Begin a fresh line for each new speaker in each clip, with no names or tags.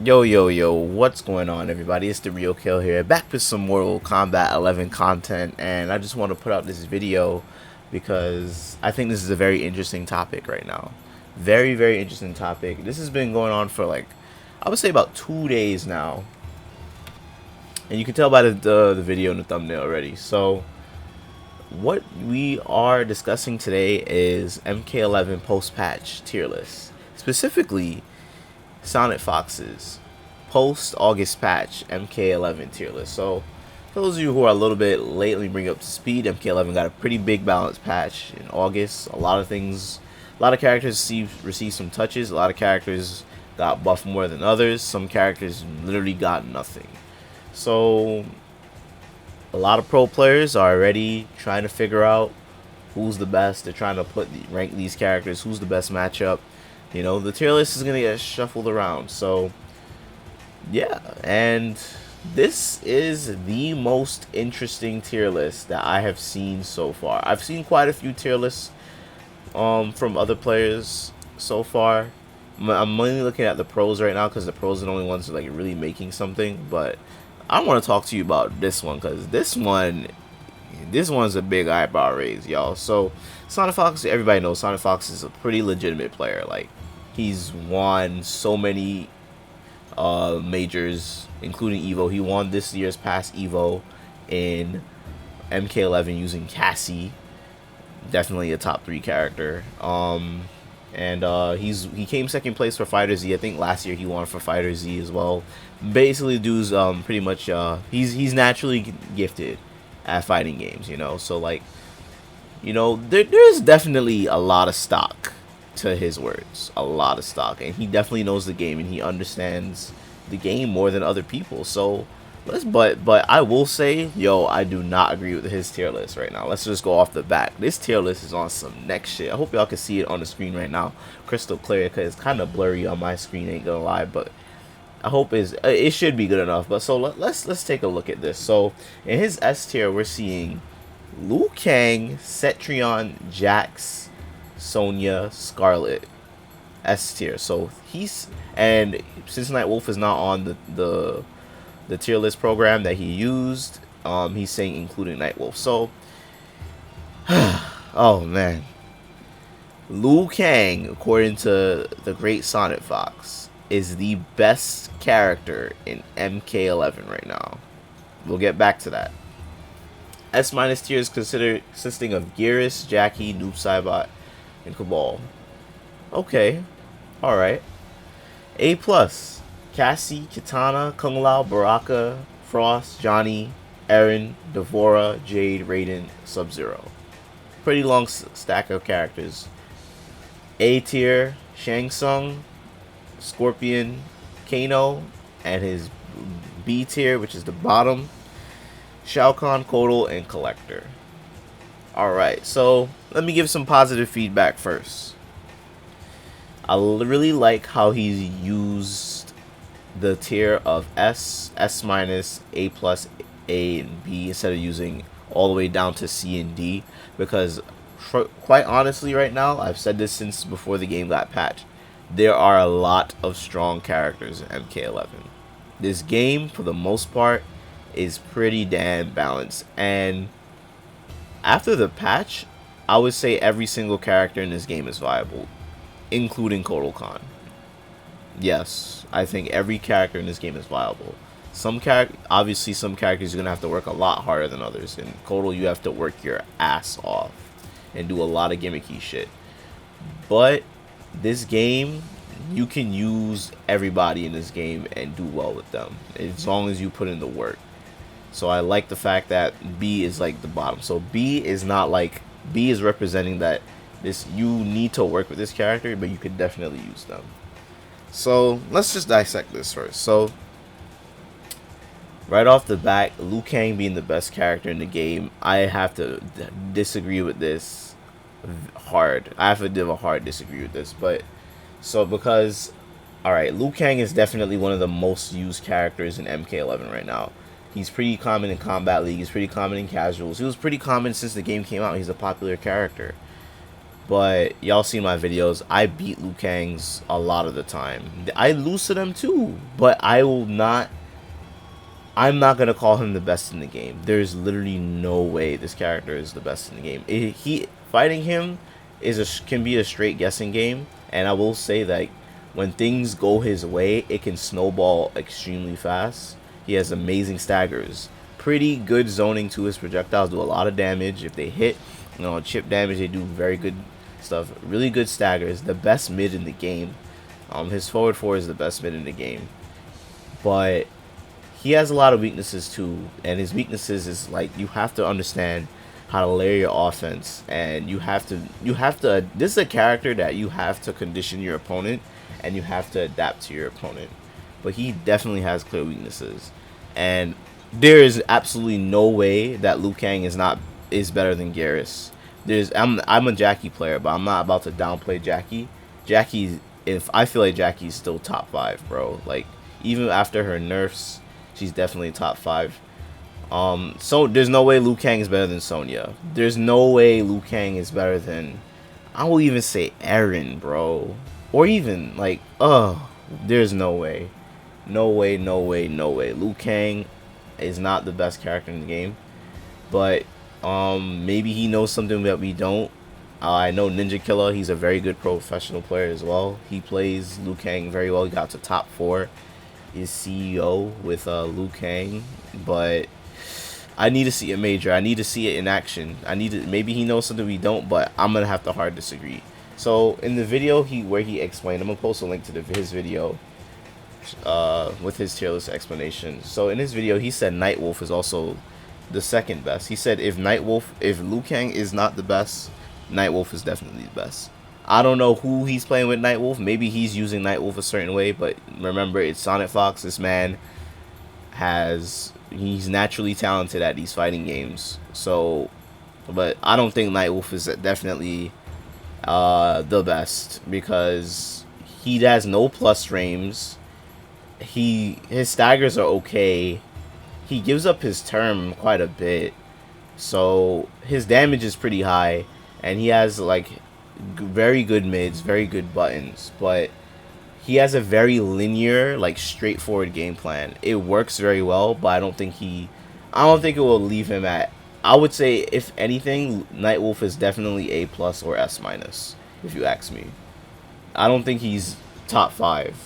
Yo, what's going on, everybody? It's theRealKaaayle here, back with some more Kombat 11 content, and I just want to put out this video because I think this is a very interesting topic right now. Very interesting topic. This has been going on for I would say about 2 days now, and you can tell by the video and the thumbnail already. So, what we are discussing today is MK11 post-patch tier list, specifically SONICFOX'S post-August patch MK11 tier list. So, for those of you who are a little bit late, let me bring you up to speed. MK11 got a pretty big balance patch in August. A lot of characters received some touches. A lot of characters got buffed more than others. Some characters literally got nothing. So, a lot of pro players are already trying to figure out who's the best. They're trying to rank these characters. Who's the best matchup? You know, the tier list is gonna get shuffled around. So yeah, and this is the most interesting tier list that I have seen so far. I've seen quite a few tier lists from other players so far. I'm mainly looking at the pros right now because the pros are the only ones who are like really making something. But I want to talk to you about this one because this one's a big eyebrow raise, y'all. So SONICFOX, everybody knows SONICFOX is a pretty legitimate player. Like, he's won so many majors, including Evo. He won this year's past Evo in MK11 using Cassie. Definitely a top 3 character. And he came second place for Fighter Z. I think last year he won for Fighter Z as well. Basically, dude's pretty much he's naturally gifted at fighting games, you know. So like, you know, there's definitely a lot of stock to his words, a lot of stock, and he definitely knows the game and he understands the game more than other people. So but I will say, yo, I do not agree with his tier list right now. Let's just go off the bat. This tier list is on some next shit. I hope y'all can see it on the screen right now, crystal clear, because it's kind of blurry on my screen, ain't gonna lie, but I hope it should be good enough. But so let's take a look at this. So in his S tier, we're seeing Liu Kang, Cetrion, Jax, Sonya, Scarlet. S tier. So and since Nightwolf is not on the tier list program that he used, he's saying including Nightwolf. So oh man, Liu Kang, according to the great SONICFOX, is the best character in MK11 right now. We'll get back to that. S minus tier is consisting of Geras, Jackie, Noob Saibot, and Cabal. Okay, alright. A plus, Cassie, Kitana, Kung Lao, Baraka, Frost, Johnny, Eren, Devora, Jade, Raiden, Sub-Zero. Pretty long stack of characters. A tier, Shang Tsung, Scorpion, Kano, and his B tier, which is the bottom, Shao Kahn, Kotal, and Collector. Alright, so let me give some positive feedback first. I really like how he's used the tier of S, S minus, A plus, A, and B instead of using all the way down to C and D, because quite honestly right now, I've said this since before the game got patched, there are a lot of strong characters in MK11. This game, for the most part, is pretty damn balanced, and after the patch, I would say every single character in this game is viable, including Kotal Kahn. Yes, I think every character in this game is viable. Obviously, some characters you're gonna have to work a lot harder than others. In Kotal, you have to work your ass off and do a lot of gimmicky shit. But this game, you can use everybody in this game and do well with them as long as you put in the work. So I like the fact that B is like the bottom. So B is representing that you need to work with this character, but you can definitely use them. So let's just dissect this first. So right off the bat, Liu Kang being the best character in the game, I have to disagree with this hard. I have to have a hard disagree with this. But so because, alright, Liu Kang is definitely one of the most used characters in MK11 right now. He's pretty common in Combat League. He's pretty common in casuals. He was pretty common since the game came out. He's a popular character. But y'all see my videos. I beat Liu Kang's a lot of the time. I lose to them too, but I will not. I'm not gonna call him the best in the game. There's literally no way this character is the best in the game. He fighting him can be a straight guessing game, and I will say that when things go his way, it can snowball extremely fast. He has amazing staggers, pretty good zoning to his projectiles, do a lot of damage if they hit. You know, chip damage, they do very good stuff. Really good staggers, the best mid in the game. His forward 4 is the best mid in the game, but he has a lot of weaknesses too, and his weaknesses is like you have to understand how to layer your offense, and you have to this is a character that you have to condition your opponent, and you have to adapt to your opponent. But he definitely has clear weaknesses, and there is absolutely no way that Liu Kang is better than Garrus. I'm a Jackie player, but I'm not about to downplay Jackie. If I feel like Jackie's still top 5, bro. Like even after her nerfs, she's definitely top 5. So there's no way Liu Kang is better than Sonya. There's no way Liu Kang is better than, I will even say Aaron, bro. Or even like, there's no way. No way, no way, no way. Liu Kang is not the best character in the game. But maybe he knows something that we don't. I know Ninja Killer, he's a very good professional player as well. He plays Liu Kang very well. He got to top 4. Is CEO with Liu Kang, but I need to see a major. I need to see it in action. Maybe he knows something we don't, but I'm gonna have to hard disagree. So in the video where he explained, I'm gonna post a link to his video with his tier list explanation. So in his video, he said Nightwolf is also the second best. He said if Liu Kang is not the best, Nightwolf is definitely the best. I don't know who he's playing with Nightwolf. Maybe he's using Nightwolf a certain way, but remember, it's SONICFOX. This man he's naturally talented at these fighting games. So, but I don't think Nightwolf is definitely the best, because he has no plus frames. His staggers are okay. He gives up his term quite a bit, so his damage is pretty high, and he has like very good mids, very good buttons, but he has a very linear, like straightforward game plan. It works very well, but I don't think it will leave him at, I would say if anything, Nightwolf is definitely A+ or S-, if you ask me. I don't think he's top 5.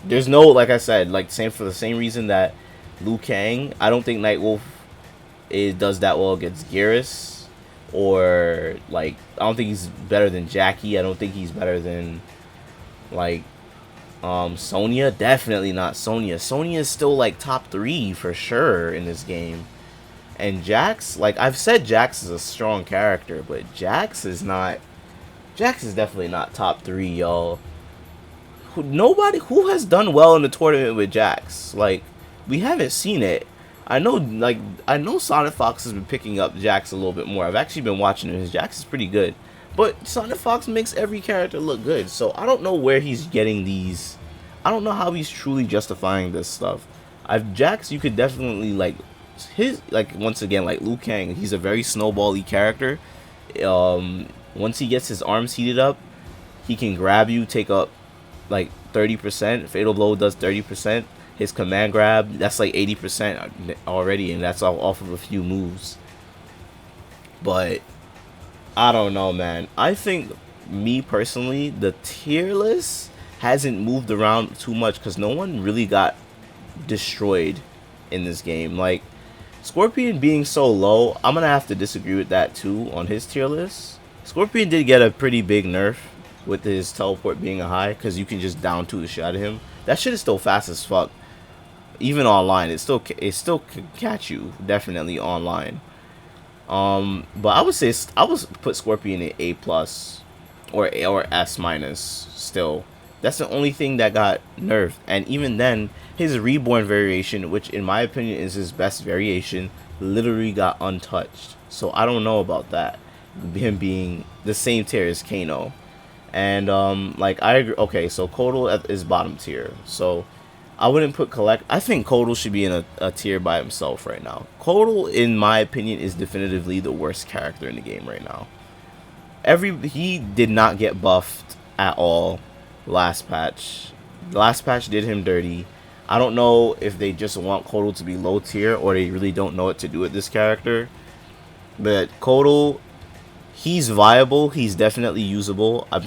There's no, like I said, like for the same reason that Liu Kang, I don't think Nightwolf does that well against Garrus. Or like, I don't think he's better than Jackie. I don't think he's better than like Sonya. Definitely not Sonya. Sonya is still like top 3 for sure in this game. And Jax, like I've said, Jax is a strong character, but Jax is definitely not top 3, y'all. Who has done well in the tournament with Jax? Like, we haven't seen it. I know SONICFOX has been picking up Jax a little bit more. I've actually been watching him. His Jax is pretty good, but SONICFOX makes every character look good. So I don't know where he's getting these. I don't know how he's truly justifying this stuff. Jax, you could definitely once again, like Liu Kang, he's a very snowbally character. Once he gets his arms heated up, he can grab you, take up like 30%. Fatal Blow does 30%. His command grab, that's like 80% already, and that's off of a few moves. But I don't know, man. I think, me personally, the tier list hasn't moved around too much because no one really got destroyed in this game. Like, Scorpion being so low, I'm gonna have to disagree with that too on his tier list. Scorpion did get a pretty big nerf with his teleport being a high, because you can just down 2 the shit out of him. That shit is still fast as fuck. Even online, it still can catch you, definitely online. But I would put Scorpion in A+ or S-. Still, that's the only thing that got nerfed, and even then, his Reborn variation, which in my opinion is his best variation, literally got untouched. So I don't know about that, him being the same tier as Kano. And like, I agree. Okay, so Kotal is bottom tier, so I wouldn't put Collect. I think Kotal should be in a tier by himself right now. Kotal, in my opinion, is definitively the worst character in the game right now. He did not get buffed at all last patch. Last patch did him dirty. I don't know if they just want Kotal to be low tier or they really don't know what to do with this character. But Kotal, he's viable. He's definitely usable. I've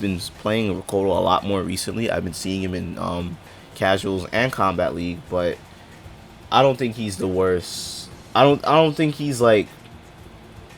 been playing Kotal a lot more recently. I've been seeing him in casuals and Combat League, but I don't think he's the worst. I don't think he's like,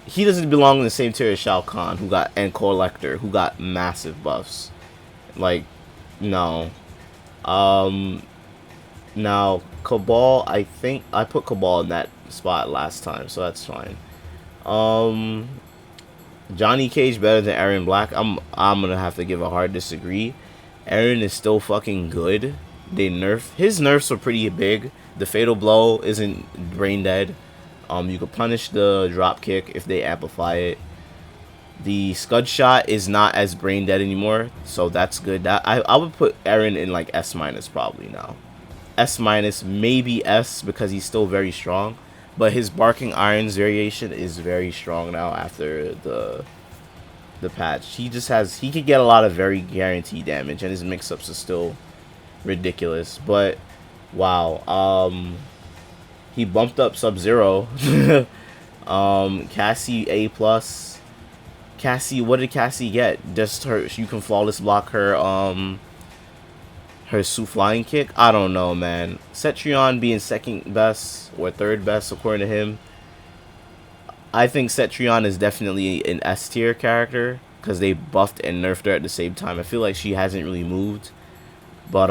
he doesn't belong in the same tier as Shao Kahn, who got, and Collector, who got massive buffs. Like, no. Now Cabal, I think I put Cabal in that spot last time, so that's fine. Johnny Cage better than Aaron Black. I'm gonna have to give a hard disagree. Aaron is still fucking good. His nerfs are pretty big. The fatal blow isn't brain dead. You can punish the drop kick if they amplify it. The scud shot is not as brain dead anymore, so that's good. That I would put Aaron in like S minus probably now. S minus, maybe S, because he's still very strong. But his Barking Irons variation is very strong now after the patch. He could get a lot of very guaranteed damage, and his mix-ups are still ridiculous. But wow, he bumped up Sub-Zero. Cassie A plus. Cassie, what did Cassie get? Just her, you can flawless block her her Su flying kick. I don't know, man. Cetrion being second best or third best according to him. I think Cetrion is definitely an S tier character because they buffed and nerfed her at the same time. I feel like she hasn't really moved, but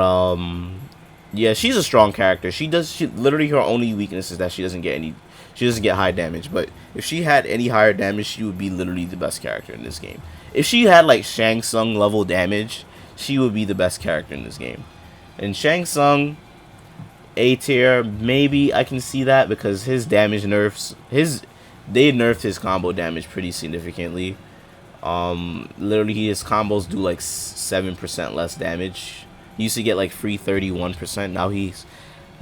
yeah, she's a strong character. She literally, her only weakness is that she doesn't get high damage. But if she had any higher damage, she would be literally the best character in this game. If she had like Shang Tsung level damage, she would be the best character in this game. And Shang Tsung, A tier, maybe I can see that because his damage nerfs, they nerfed his combo damage pretty significantly. Literally his combos do like 7% less damage. He used to get like free 31%. Now he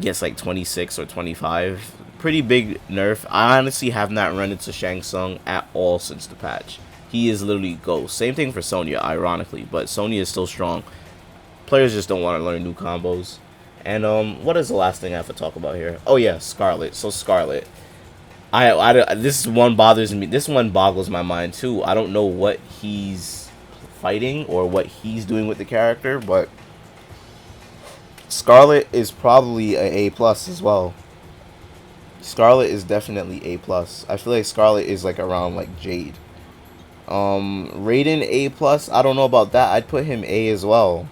gets like 26 or 25. Pretty big nerf. I honestly have not run into Shang Tsung at all since the patch. He is literally ghost. Same thing for Sonya, ironically, but Sonya is still strong. Players just don't want to learn new combos. And what is the last thing I have to talk about here? Oh yeah, Scarlet. So Scarlet, this one bothers me. This one boggles my mind too. I don't know what he's fighting or what he's doing with the character, but Scarlet is probably a plus as well. Scarlet is definitely A plus. I feel like Scarlet is like around like Jade. Raiden A plus. I don't know about that. I'd put him A as well.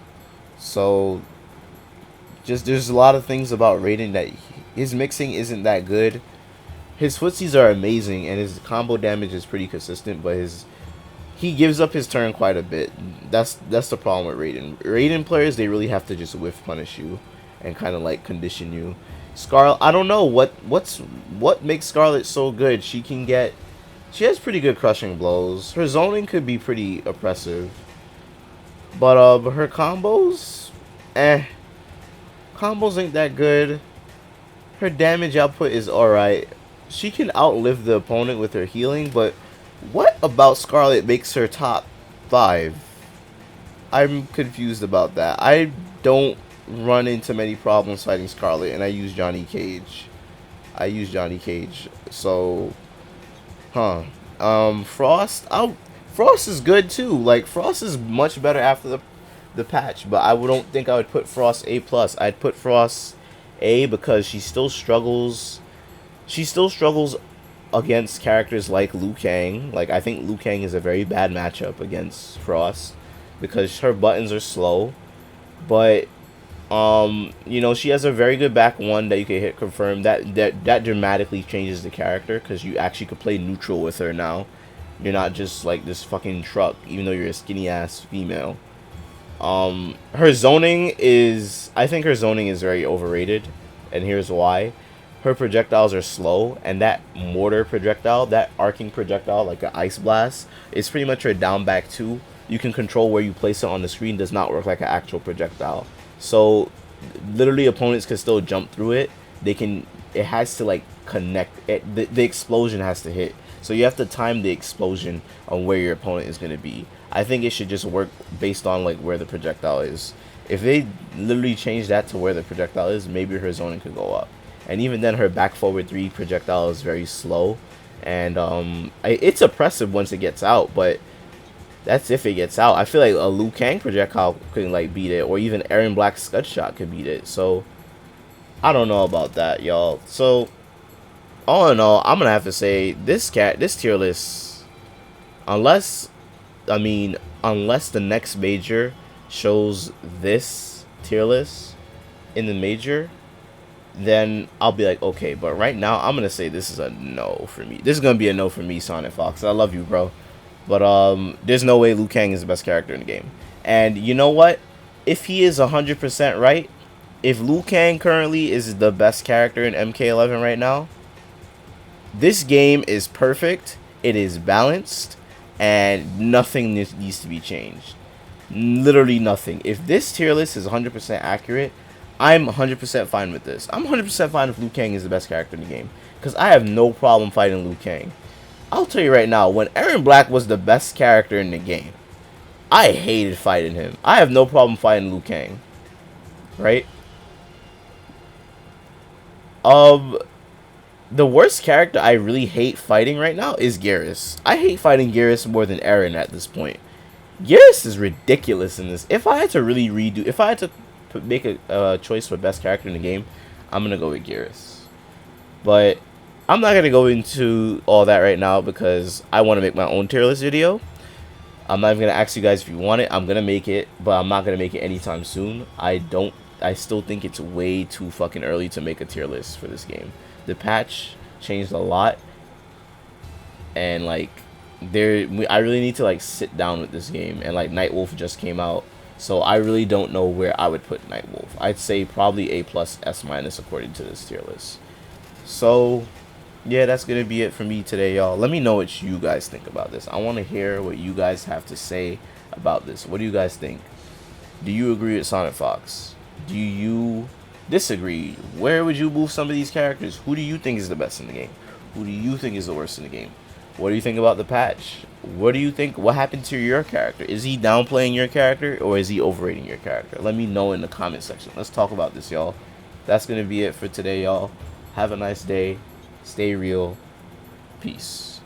So just there's a lot of things about Raiden that his mixing isn't that good. His footsies are amazing and his combo damage is pretty consistent, but he gives up his turn quite a bit. That's the problem with Raiden. Raiden players, they really have to just whiff punish you and kind of like condition you. Scarlet, I don't know what makes Scarlet so good. She has pretty good crushing blows. Her zoning could be pretty oppressive. But her combos, combos ain't that good. Her damage output is alright. She can outlive the opponent with her healing, but what about Scarlet makes her top 5? I'm confused about that. I don't run into many problems fighting Scarlet, and I use Johnny Cage. So, Frost. Frost is good too. Like Frost is much better after the patch, but I don't think I would put Frost A plus. I'd put Frost A because she still struggles. She still struggles against characters like Liu Kang. Like I think Liu Kang is a very bad matchup against Frost because her buttons are slow. But you know, she has a very good back one that you can hit confirm. That dramatically changes the character because you actually could play neutral with her now. You're not just like this fucking truck, even though you're a skinny ass female. Her zoning is, I think her zoning is very overrated, and here's why. Her projectiles are slow, and that mortar projectile, that arcing projectile, like an ice blast, is pretty much her down back 2. You can control where you place it on the screen, does not work like an actual projectile. So literally opponents can still jump through it. It has to like connect, the explosion has to hit. So you have to time the explosion on where your opponent is going to be. I think it should just work based on like where the projectile is. If they literally change that to where the projectile is, maybe her zoning could go up. And even then, her back forward 3 projectile is very slow. And it's oppressive once it gets out, but that's if it gets out. I feel like a Liu Kang projectile could like beat it, or even Aaron Black's Scud Shot could beat it. So I don't know about that, y'all. So all in all, I'm gonna have to say this tier list, unless the next major shows this tier list in the major, then I'll be like, okay. But right now, I'm gonna say this is a no for me. This is gonna be a no for me, SONICFOX. I love you, bro, but there's no way Liu Kang is the best character in the game. And you know what? If he is 100% right, if Liu Kang currently is the best character in MK11 right now, this game is perfect. It is balanced, and nothing needs to be changed. Literally nothing. If this tier list is 100% accurate, I'm 100% fine with this. I'm 100% fine if Liu Kang is the best character in the game, because I have no problem fighting Liu Kang. I'll tell you right now, when Aaron Black was the best character in the game, I hated fighting him. I have no problem fighting Liu Kang. Right? The worst character I really hate fighting right now is Garrus. I hate fighting Garrus more than Aaron at this point. Garrus is ridiculous in this. If I had to really if I had to make a choice for best character in the game, I'm gonna go with Garrus. But I'm not gonna go into all that right now because I want to make my own tier list video. I'm not even gonna ask you guys if you want it. I'm gonna make it, but I'm not gonna make it anytime soon. I still think it's way too fucking early to make a tier list for this game. The patch changed a lot, and like I really need to like sit down with this game. And like Nightwolf just came out, so I really don't know where I would put Nightwolf. I'd say probably A+, S- according to this tier list. So yeah, that's gonna be it for me today, y'all. Let me know what you guys think about this. I want to hear what you guys have to say about this. What do you guys think? Do you agree with SONICFOX? Do you disagree? Where would you move some of these characters? Who do you think is the best in the game? Who do you think is the worst in the game? What do you think about the patch? What do you think? What happened to your character? Is he downplaying your character, or is he overrating your character? Let me know in the comment section. Let's talk about this, y'all. That's gonna be it for today, y'all. Have a nice day. Stay real. Peace.